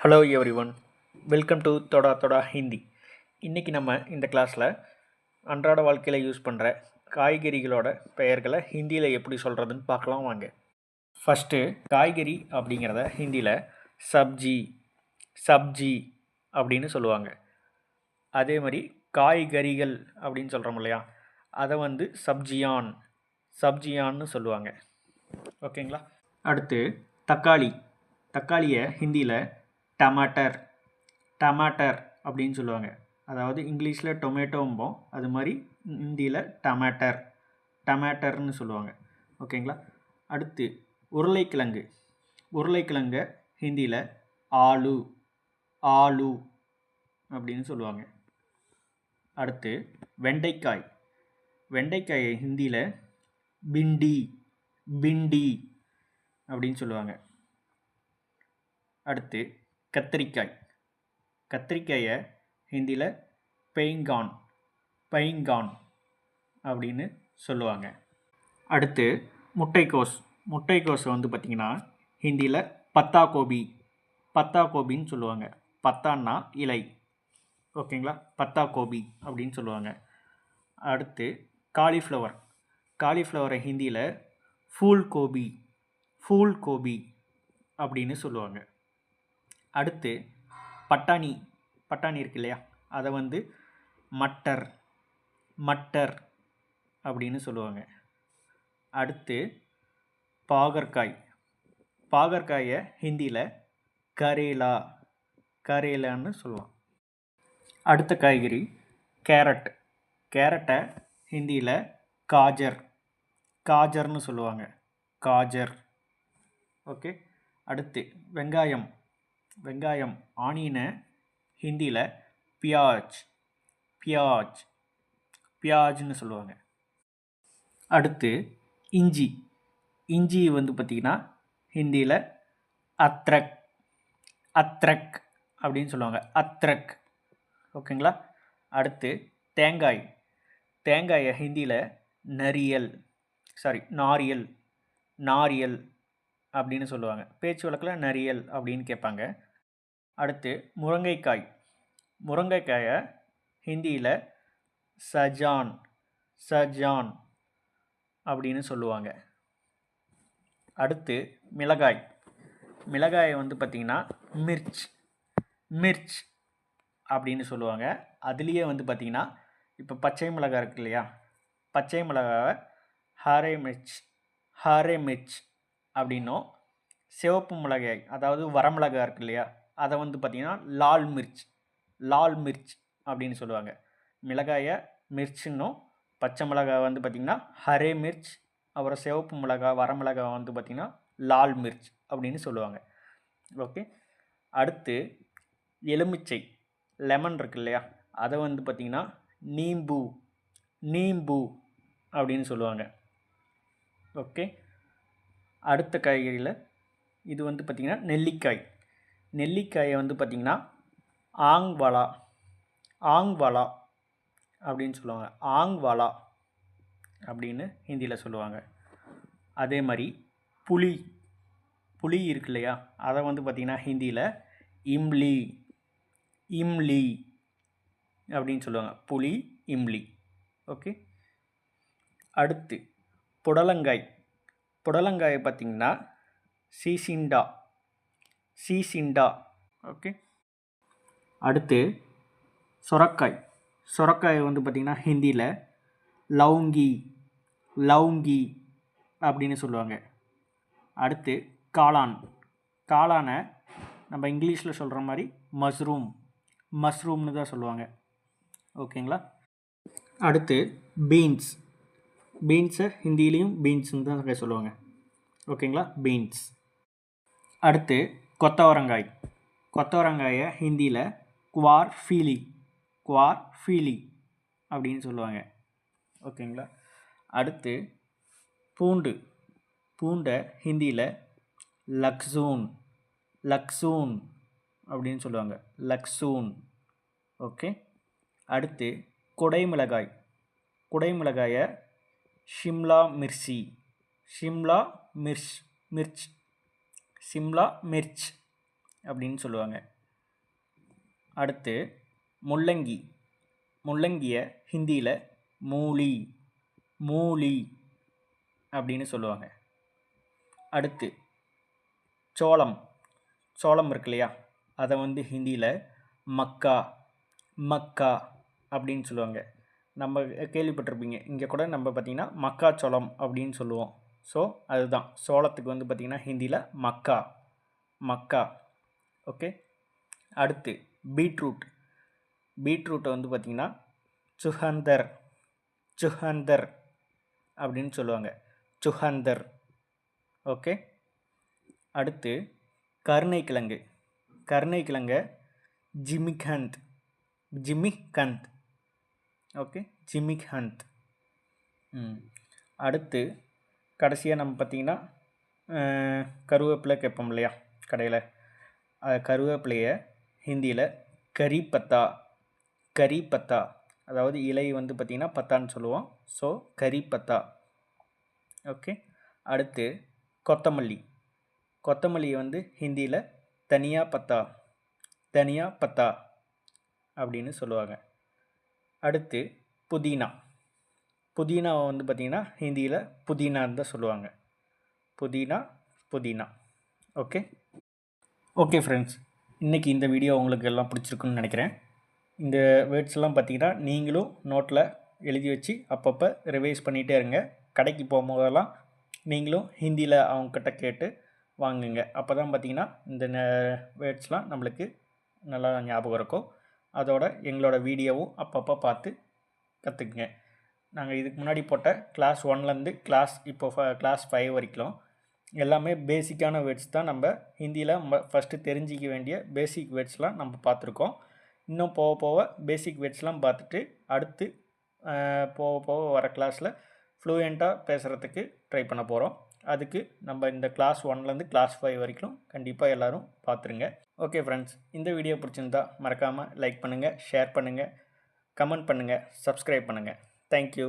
Hello everyone, welcome to தொடா தொடா ஹிந்தி. இன்றைக்கி நம்ம இந்த கிளாஸில் அன்றாட வாழ்க்கையில் யூஸ் பண்ணுற காய்கறிகளோட பெயர்களை ஹிந்தியில் எப்படி சொல்கிறதுன்னு பார்க்கலாம் வாங்க. ஃபஸ்ட்டு காய்கறி அப்படிங்கிறத ஹிந்தியில் சப்ஜி சப்ஜி அப்படின்னு சொல்லுவாங்க. அதே மாதிரி காய்கறிகள் அப்படின்னு சொல்கிறோம் இல்லையா, அதை சப்ஜியான் சப்ஜியான்னு சொல்லுவாங்க. ஓகேங்களா. அடுத்து தக்காளியை ஹிந்தியில் டமாட்டர் டமாட்டர் அப்படின்னு சொல்லுவாங்க. அதாவது இங்கிலீஷில் டொமேட்டோம்போம், அது மாதிரி ஹிந்தியில் டமாட்டர்னு சொல்லுவாங்க. ஓகேங்களா. அடுத்து உருளைக்கிழங்கு ஹிந்தியில் ஆலு ஆலு அப்படின்னு சொல்லுவாங்க. அடுத்து வெண்டைக்காயை ஹிந்தியில் பிண்டி அப்படின்னு சொல்லுவாங்க. அடுத்து கத்திரிக்காயை ஹிந்தியில் பைங்கான் அப்படின்னு சொல்லுவாங்க. அடுத்து முட்டைக்கோஸ் பார்த்திங்கன்னா ஹிந்தியில் பத்தாகோபின்னு சொல்லுவாங்க. பத்தான்னா இலை, ஓகேங்களா. பத்தாகோபி அப்படின்னு சொல்லுவாங்க. அடுத்து காலிஃப்ளவரை ஹிந்தியில் ஃபூல்கோபி அப்படின்னு சொல்லுவாங்க. அடுத்து பட்டாணி இருக்கு இல்லையா, அதை மட்டர் அப்படின்னு சொல்லுவாங்க. அடுத்து பாகற்காயை ஹிந்தியில் கரேலான்னு சொல்லுவாங்க. அடுத்த காய்கறி கேரட்டை ஹிந்தியில் காஜர்னு சொல்லுவாங்க. காஜர். ஓகே. அடுத்து வெங்காயம் ஆனியனை ஹிந்தியில் பியாஜ்னு சொல்லுவாங்க. அடுத்து இஞ்சி பார்த்திங்கன்னா ஹிந்தியில் அத்ரக் அப்படின்னு சொல்லுவாங்க. அத்ரக், ஓகேங்களா. அடுத்து தேங்காயை ஹிந்தியில் நாரியல் அப்படின்னு சொல்லுவாங்க. பேச்சு வழக்கில் நரியல் அப்படின்னு கேட்பாங்க. அடுத்து முருங்கைக்காயை ஹிந்தியில் சஜான் அப்படின்னு சொல்லுவாங்க. அடுத்து மிளகாயை பார்த்திங்கன்னா மிர்ச் அப்படின்னு சொல்லுவாங்க. அதுலேயே பார்த்திங்கன்னா இப்போ பச்சை மிளகாய் இருக்கு இல்லையா, பச்சை மிளகாவை ஹரே மிர்ச் அப்படின்னும், சிவப்பு மிளகாய் அதாவது வரமிளகாய் இருக்கு இல்லையா, அதை பார்த்திங்கன்னா லால் மிர்ச் அப்படின்னு சொல்லுவாங்க. மிளகாயை மிர்ச்சுன்னும், பச்சை மிளகாய் பார்த்திங்கன்னா ஹரே மிர்ச், அப்புறம் சிவப்பு மிளகாய் வரமிளகாய் பார்த்திங்கன்னா லால் மிர்ச் அப்படின்னு சொல்லுவாங்க. ஓகே. அடுத்து எலுமிச்சை லெமன் இருக்கு இல்லையா, அதை பார்த்திங்கன்னா நீம்பு அப்படின்னு சொல்லுவாங்க. ஓகே. அடுத்த காய்கறியில் இது பார்த்திங்கன்னா நெல்லிக்காயை பார்த்திங்கன்னா ஆங்வாலா அப்படின்னு சொல்லுவாங்க. ஆங்வாலா அப்படின்னு ஹிந்தியில் சொல்லுவாங்க. அதே மாதிரி புளி இருக்கு இல்லையா, அதை பார்த்திங்கன்னா ஹிந்தியில் இம்லி அப்படின்னு சொல்லுவாங்க. புளி, இம்லி. ஓகே. அடுத்து புடலங்காயை பார்த்திங்கன்னா சீசிண்டா. ஓகே. அடுத்து சொரக்காயை பார்த்திங்கன்னா ஹிந்தியில் லவுங்கி அப்படின்னு சொல்லுவாங்க. அடுத்து காளானை நம்ம இங்கிலீஷில் சொல்கிற மாதிரி மஷ்ரூம்னு தான் சொல்லுவாங்க. ஓகேங்களா. அடுத்து பீன்ஸை ஹிந்திலையும் பீன்ஸ்னு தான் சொல்லுவாங்க. ஓகேங்களா, பீன்ஸ். அடுத்து கொத்தவரங்காயை ஹிந்தியில் குவார் ஃபீலி அப்படின்னு சொல்லுவாங்க. ஓகேங்களா. அடுத்து பூண்டை ஹிந்தியில் லக்ஸூன் அப்படின்னு சொல்லுவாங்க. லக்ஸூன். ஓகே. அடுத்து குடைமிளகாயை ஷிம்லா மிர்ச் அப்படின்னு சொல்லுவாங்க. அடுத்து முள்ளங்கி, முள்ளங்கியை ஹிந்தியில் மூலி, மூலி அப்படின்னு சொல்லுவாங்க. அடுத்து சோளம், சோளம் இருக்கு இல்லையா, அதை ஹிந்தியில் மக்கா, மக்கா அப்படின்னு சொல்லுவாங்க. நம்ம கேள்விப்பட்டிருப்பீங்க, இங்கே கூட நம்ம பார்த்திங்கன்னா மக்காச்சோளம் அப்படின்னு சொல்லுவோம். ஸோ அதுதான் சோளத்துக்கு பார்த்திங்கன்னா ஹிந்தியில் மக்கா, மக்கா. ஓகே. அடுத்து பீட்ரூட், பீட்ரூட்டை பார்த்திங்கன்னா சுஹந்தர், சுஹந்தர் அப்படின்னு சொல்லுவாங்க, சுஹந்தர். ஓகே. அடுத்து கருணைக்கிழங்கு, கருணைக்கிழங்கை ஜிமிகந்த், ஜிமிகந்த். ஓகே, ஜிமிகந்த். அடுத்து கடைசியாக நம்ம பார்த்திங்கன்னா கருவேப்பிலை கேட்போம் இல்லையா கடையில், கருவேப்பிலையை ஹிந்தியில் கறி பத்தா, கறி பத்தா, அதாவது இலை பார்த்திங்கன்னா பத்தான்னு சொல்லுவோம். ஸோ கறி பத்தா. ஓகே. அடுத்து கொத்தமல்லி, கொத்தமல்லியை ஹிந்தியில் தனியா பத்தா, தனியா பத்தா அப்படின்னு சொல்லுவாங்க. அடுத்து புதினா, புதினாவை பார்த்திங்கன்னா ஹிந்தியில் புதினான்னு தான் சொல்லுவாங்க, புதினா, புதினா. ஓகே. ஓகே ஃப்ரெண்ட்ஸ், இன்றைக்கி இந்த வீடியோ உங்களுக்கு எல்லாம் பிடிச்சிருக்குன்னு நினைக்கிறேன். இந்த வேர்ட்ஸ்லாம் பார்த்திங்கன்னா நீங்களும் நோட்டில் எழுதி வச்சு அப்பப்போ ரிவைஸ் பண்ணிகிட்டே இருங்க. கடைக்கு போகும்போதெல்லாம் நீங்களும் ஹிந்தியில் அவங்கக்கிட்ட கேட்டு வாங்குங்க. அப்போ தான் பார்த்திங்கன்னா இந்த வேர்ட்ஸ்லாம் நம்மளுக்கு நல்லா ஞாபகம் இருக்கும். அதோட எங்களோட வீடியோவும் அப்பப்போ பார்த்து கற்றுக்குங்க. நாங்கள் இதுக்கு முன்னாடி போட்ட கிளாஸ் 1லேருந்து இப்போ கிளாஸ் 5 வரைக்கும் எல்லாமே பேசிக்கான வேர்ட்ஸ் தான். நம்ம ஹிந்தியில் ஃபஸ்ட்டு தெரிஞ்சிக்க வேண்டிய பேசிக் வேர்ட்ஸ்லாம் நம்ம பார்த்துருக்கோம். இன்னும் போக போக பேசிக் வேர்ட்ஸ்லாம் பார்த்துட்டு அடுத்து போக போக வர கிளாஸில் ஃப்ளூயண்ட்டாக பேசுகிறதுக்கு ட்ரை பண்ண போகிறோம். அதுக்கு நம்ம இந்த கிளாஸ் 1லேருந்து கிளாஸ் 5 வரைக்கும் கண்டிப்பாக எல்லோரும் பார்த்துருங்க. ஓகே ஃப்ரெண்ட்ஸ், இந்த வீடியோ பிடிச்சிருந்தா மறக்காமல் லைக் பண்ணுங்கள், ஷேர் பண்ணுங்கள், கமெண்ட் பண்ணுங்கள், சப்ஸ்கிரைப் பண்ணுங்கள். தேங்க்யூ.